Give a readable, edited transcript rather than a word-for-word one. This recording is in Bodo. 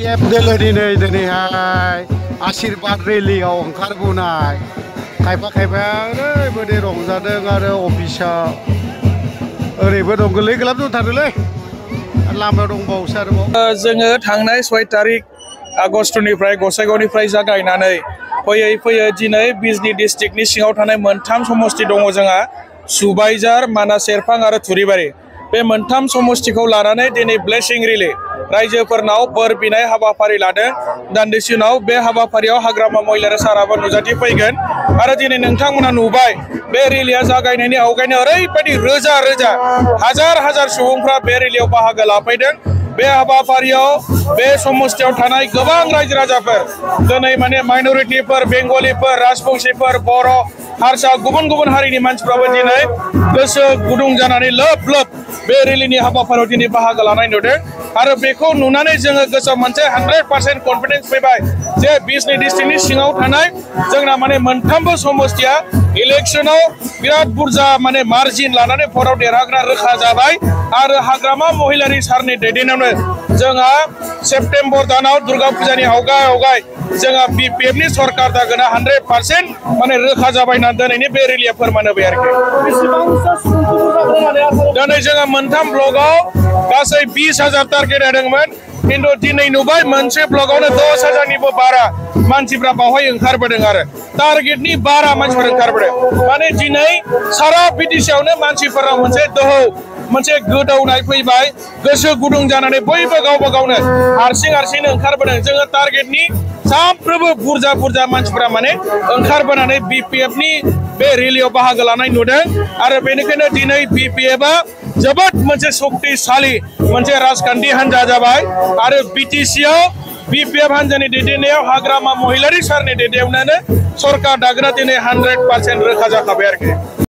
दिनैहाय आशीर्बाद रेलियाव ओंखारबोनाय खायफा ओरैबायदि रंजादों आरो अफिसा ओरैबो दं गोलै गोलाब दंथारोलै लामायाव दंबावोसो आरोबाव जोङो थांनाय 6 तारिख आगस्टनिफ्राय गसाइगावनिफ्राय जागायनानै फैयै दिनै बिजनी डिस्ट्रिक्टनि सिङाव थानाय मोनथाम समष्टि दङ जोंहा सुबाइजार मानास सेरफां आरो थुरिबारि बे मोनथाम समष्टिखौ लानानै दिनै ब्लेसिं रिलि रायजोफोरनाव बोर बिनाय हाबाफारि लादों। दान्दिसे उनाव बे हाबाफारियाव हाग्रामा महिलारि साराबो नुजाथि फैगोन आरो दिनै नोंथांमोना नुबाय बे रिलिया जागायनायनि आवगायनो ओरैबायदि रोजा हाजार सुबुंफ्रा बे रिलियाव बाहागो लाफैदों। बे हाबाफारियाव बे समष्टियाव थानाय गोबां रायजो राजाफोर दिनै माने माइनरिटिफोर बेंगलिफोर राजबंशीफोर बर' हारसा गुबुन हारिनि मानसिफ्राबो दिनै गोसो गुदुं जानानै लोब बे रिलिनि हाबाफारियाव दिनै बाहागो लानाय नुदों आरो बेखौ नुनानै जोङो गोसोआव मोनसे 100% कन्फिडेन्स फैबाय जे बिजनी डिस्ट्रिक्टनि सिङाव थानाय जोंना माने मोनथामबो समष्टिया इलेक्शनाव बिराद बुरजा माने मार्जिन लानानै भटआव देरहाग्रा रोखा जाबाय आरो हाग्रामा महिलारि सारनि दैदेननायावनो जोंहा सेप्तेम्बर दानाव दुर्गा फुजानि आवगाय जोंहा BPFनि सरकार दागोना 100% माने रोखा जाबाय होनना दिनैनि बे रिलिया फोरमान होबाय आरोखि दिनै जोङो मोनथाम ब्लकआव गासै 20,000 टारगेट होदोंमोन किन्तु दिनै नुबाय मोनसे ब्लकआवनो 10,000निबो बारा मानसिफ्रा बावहाय ओंखारबोदों आरो टारगेटनि बारा मानसिफोर ओंखारबोदों माने दिनै सारा बिटिसियावनो मानसिफोरा मोनसे दोहौ मोनसे गोदौनाय फैबाय गोसो गुदुं जानानै बयबो गावबा गावनो हारसिं ओंखारबोदों जोङो टारगेटनि साफ्रोमबो बुरजा मानसिफोरा माने ओंखारबोनानै BPFनि बे रिलियाव बाहागो लानाय नुदों आरो बेनिखायनो दिनै BPFआ जोबोद मोनसे शक्तिशाली मोनसे राजखान्थि हान्जा जाबाय आरो BTCआव BPF हान्जानि दैदेननायाव हाग्रामा महिलारि सारनि दैदेननायावनो सरकार दागोना दिनै 100% रोखा जाखाबाय आरोखि।